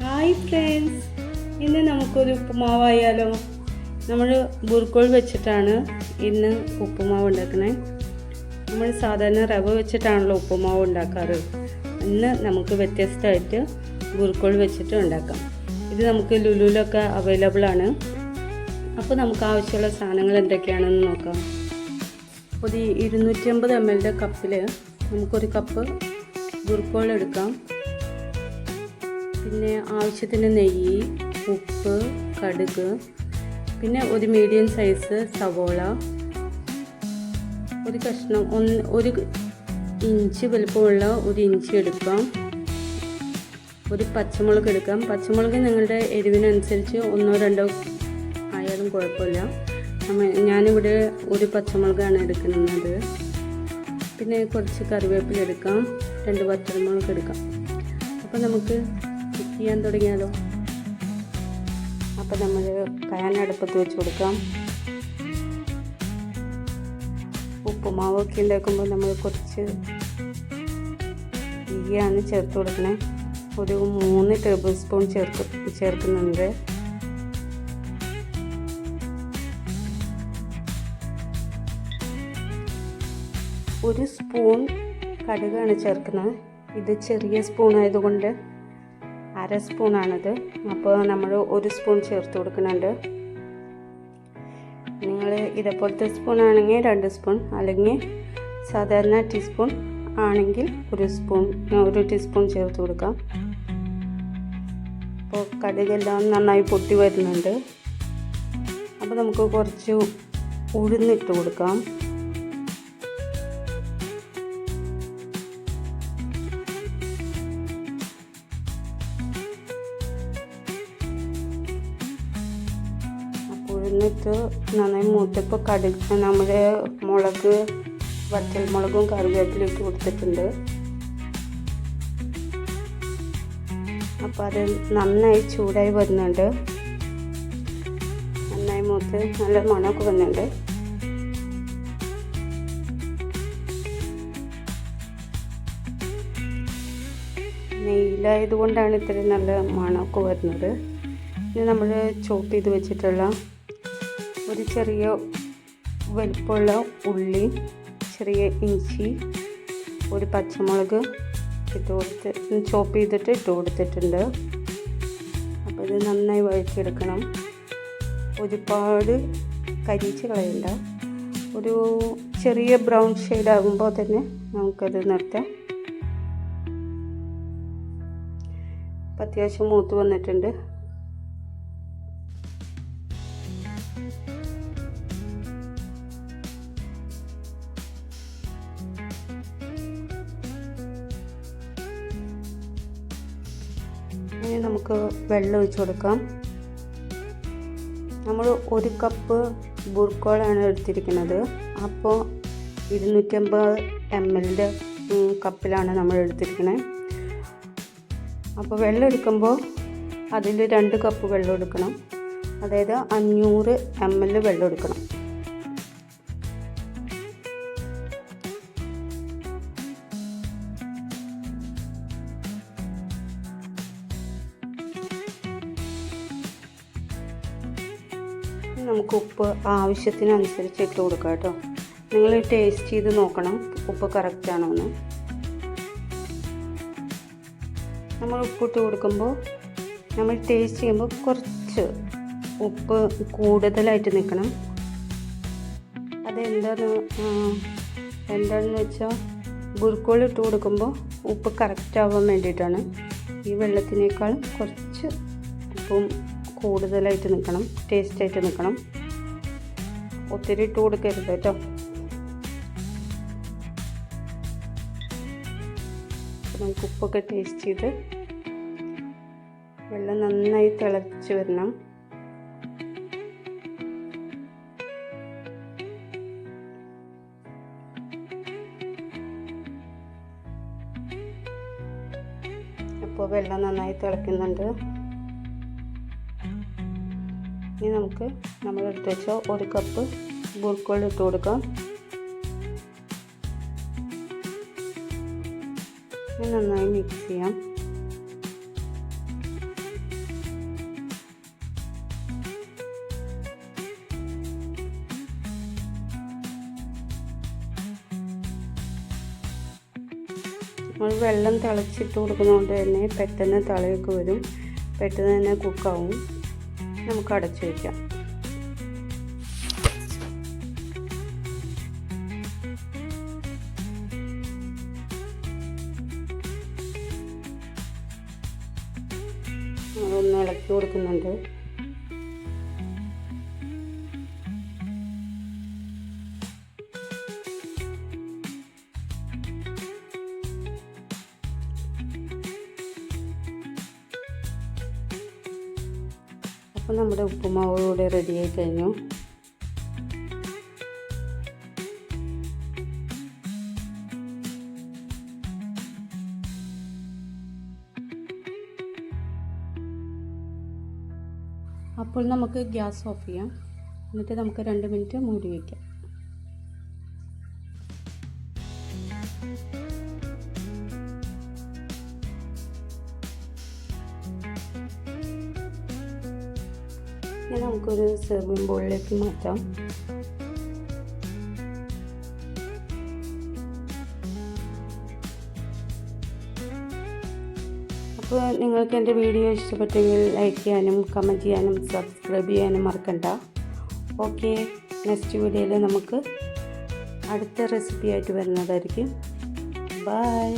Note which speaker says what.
Speaker 1: Hi friends, ഇന്ന് നമുക്കൊരു ഉപ്പുമാവായാലോ. നമ്മൾ ബുർക്കോൾ വെച്ചിട്ടാണ് ഇന്ന് ഉപ്പുമാവ് ഉണ്ടാക്കണേ. നമ്മൾ സാധാരണ റവ വെച്ചിട്ടാണല്ലോ ഉപ്പുമാവ് ഉണ്ടാക്കാറ്. ഇന്ന് നമുക്ക് വ്യത്യസ്തമായിട്ട് ബുർക്കോൾ വെച്ചിട്ട് ഉണ്ടാക്കാം. ഇത് നമുക്ക് ലുലുവിലൊക്കെ അവൈലബിൾ ആണ്. അപ്പോൾ നമുക്ക് ആവശ്യമുള്ള സാധനങ്ങൾ എന്തൊക്കെയാണെന്ന് നോക്കാം. ഒരു 250 ml കപ്പിൽ നമുക്കൊരു കപ്പ് ബുർക്കോൾ എടുക്കാം. പിന്നെ ആവശ്യത്തിന് നെയ്യ്, ഉപ്പ്, കടുക്, പിന്നെ ഒരു മീഡിയം സൈസ് സവോള, ഒരു കഷ്ണം 1 ഇഞ്ച് വലുപ്പമുള്ള ഒരു ഇഞ്ചി എടുക്കാം. ഒരു പച്ചമുളക് എടുക്കാം. പച്ചമുളക് നിങ്ങളുടെ എരിവിനനുസരിച്ച് 1-2 ആയാലും കുഴപ്പമില്ല. ഞാനിവിടെ ഒരു പച്ചമുളകാണ് എടുക്കുന്നത്. പിന്നെ കുറച്ച് കറിവേപ്പില എടുക്കാം, 2 വറ്റൽമുളക് എടുക്കാം. അപ്പോൾ നമുക്ക് ചെയ്യാൻ തുടങ്ങിയാലോ. അപ്പോൾ നമ്മൾ പാൻ അടുപ്പത്ത് വെച്ച് കൊടുക്കാം. ഉപ്പുമാവൊക്കെ ഉണ്ടാക്കുമ്പോൾ നമ്മൾ കുറച്ച് നെയ്യാണ് ചേർത്ത് കൊടുക്കണേ. ഒരു 3 ടേബിൾ സ്പൂൺ ചേർക്കുന്നുണ്ട്. ഒരു സ്പൂൺ കടുകാണ് ചേർക്കുന്നത്. ഇത് ചെറിയ സ്പൂൺ ആയതുകൊണ്ട് 1/2 സ്പൂണാണിത്. അപ്പോൾ നമ്മൾ 1 സ്പൂൺ ചേർത്ത് കൊടുക്കുന്നുണ്ട്. നിങ്ങൾ ഇതേപോലത്തെ സ്പൂൺ ആണെങ്കിൽ 2 സ്പൂൺ, അല്ലെങ്കിൽ സാധാരണ ടീസ്പൂൺ ആണെങ്കിൽ 1 ടീസ്പൂൺ ചേർത്ത് കൊടുക്കാം. അപ്പോൾ കടുകെല്ലാം നന്നായി പൊട്ടി വരുന്നുണ്ട്. അപ്പോൾ നമുക്ക് കുറച്ച് ഉഴുന്നിട്ട് കൊടുക്കാം. ഉഴുന്നിട്ട് നന്നായി മൂത്തപ്പോൾ നമ്മൾ മുളക്, വറ്റൽമുളകും കറിവേപ്പിലും ഇട്ട് കൊടുത്തിട്ടുണ്ട്. അപ്പോൾ അത് നന്നായി ചൂടായി വരുന്നുണ്ട്. നന്നായി മൂത്ത് നല്ല മണമൊക്കെ വരുന്നുണ്ട്. നെയ്യിലായതുകൊണ്ടാണ് ഇത്ര നല്ല മണമൊക്കെ വരുന്നത്. ഇനി നമ്മൾ ചോപ്പ് ചെയ്ത് വെച്ചിട്ടുള്ള ഒരു ചെറിയ വലുപ്പമുള്ള ഉള്ളി, ചെറിയ ഇഞ്ചി, ഒരു പച്ചമുളക് ചോപ്പ് ചെയ്തിട്ട് ഇട്ട് കൊടുത്തിട്ടുണ്ട്. അപ്പോൾ ഇത് നന്നായി വഴറ്റിയെടുക്കണം. ഒരുപാട് കരിച്ച് കളയണ്ട. ഒരു ചെറിയ ബ്രൗൺ ഷെയ്ഡ് ആകുമ്പോൾ തന്നെ നമുക്കത് നിർത്താം. അത്യാവശ്യം മൂത്ത് വന്നിട്ടുണ്ട്. ഇനി നമുക്ക് വെള്ളം ഒഴിച്ച് കൊടുക്കാം. നമ്മൾ 1 കപ്പ് ബുർക്കോളാണ് എടുത്തിരിക്കുന്നത്. അപ്പോൾ 250 ml കപ്പിലാണ് നമ്മൾ എടുത്തിരിക്കുന്നത്. അപ്പോൾ വെള്ളം എടുക്കുമ്പോൾ അതിൽ 2 കപ്പ് വെള്ളം എടുക്കണം. അതായത് 500 ml വെള്ളം എടുക്കണം. നമുക്ക് ഉപ്പ് ആവശ്യത്തിനനുസരിച്ച് ഇട്ട് കൊടുക്കാം കേട്ടോ. നിങ്ങൾ ടേസ്റ്റ് ചെയ്ത് നോക്കണം ഉപ്പ് കറക്റ്റ് ആണോ എന്ന്. നമ്മൾ ഉപ്പിട്ട് കൊടുക്കുമ്പോൾ നമ്മൾ ടേസ്റ്റ് ചെയ്യുമ്പോൾ കുറച്ച് ഉപ്പ് കൂടുതലായിട്ട് നിൽക്കണം. എന്താണെന്ന് വെച്ചാൽ ബുർക്കോൾ ഇട്ട് കൊടുക്കുമ്പോൾ ഉപ്പ് കറക്റ്റ് ആവാൻ വേണ്ടിയിട്ടാണ്. ഈ വെള്ളത്തിനേക്കാൾ കുറച്ച് ഉപ്പും കൂടുതലായിട്ട് നിൽക്കണം, ടേസ്റ്റായിട്ട് നിൽക്കണം. ഒത്തിരി ഇട്ട് കൊടുക്കരുത് കേട്ടോ. നമുക്ക് ഉപ്പൊക്കെ ടേസ്റ്റ് ചെയ്ത് വെള്ളം നന്നായി തിളച്ച് വരണം. അപ്പോൾ വെള്ളം നന്നായി തിളയ്ക്കുന്നുണ്ട്. ഇനി നമുക്ക് നമ്മൾ എടുത്ത് വെച്ച 1 കപ്പ് ബുർക്കോൾ ഇട്ട് കൊടുക്കാം. നന്നായി മിക്സ് ചെയ്യാം. നമ്മൾ വെള്ളം തിളച്ചിട്ട് കൊടുക്കുന്നതുകൊണ്ട് തന്നെ പെട്ടെന്ന് തിളയൊക്കെ വരും, പെട്ടെന്ന് തന്നെ കുക്കാവും. നമുക്ക് അടച്ചു വയ്ക്കാം. ഒന്ന് ഇളക്കി കൊടുക്കുന്നുണ്ട്. അപ്പോൾ നമ്മുടെ ഉപ്പുമാവ് ഇവിടെ റെഡിയായി കഴിഞ്ഞു. അപ്പോൾ നമുക്ക് ഗ്യാസ് ഓഫ് ചെയ്യാം. എന്നിട്ട് നമുക്ക് 2 മിനിറ്റ് മൂടി വയ്ക്കാം. ഇനി നമുക്കൊരു സെർവിങ് ബൗളിലേക്ക് മാറ്റാം. അപ്പോൾ നിങ്ങൾക്ക് എൻ്റെ വീഡിയോ ഇഷ്ടപ്പെട്ടെങ്കിൽ ലൈക്ക് ചെയ്യാനും കമൻറ്റ് ചെയ്യാനും സബ്സ്ക്രൈബ് ചെയ്യാനും മറക്കണ്ട. ഓക്കെ, നെക്സ്റ്റ് വീഡിയോയിൽ നമുക്ക് അടുത്ത റെസിപ്പി ആയിട്ട് വരുന്നതായിരിക്കും. ബൈ.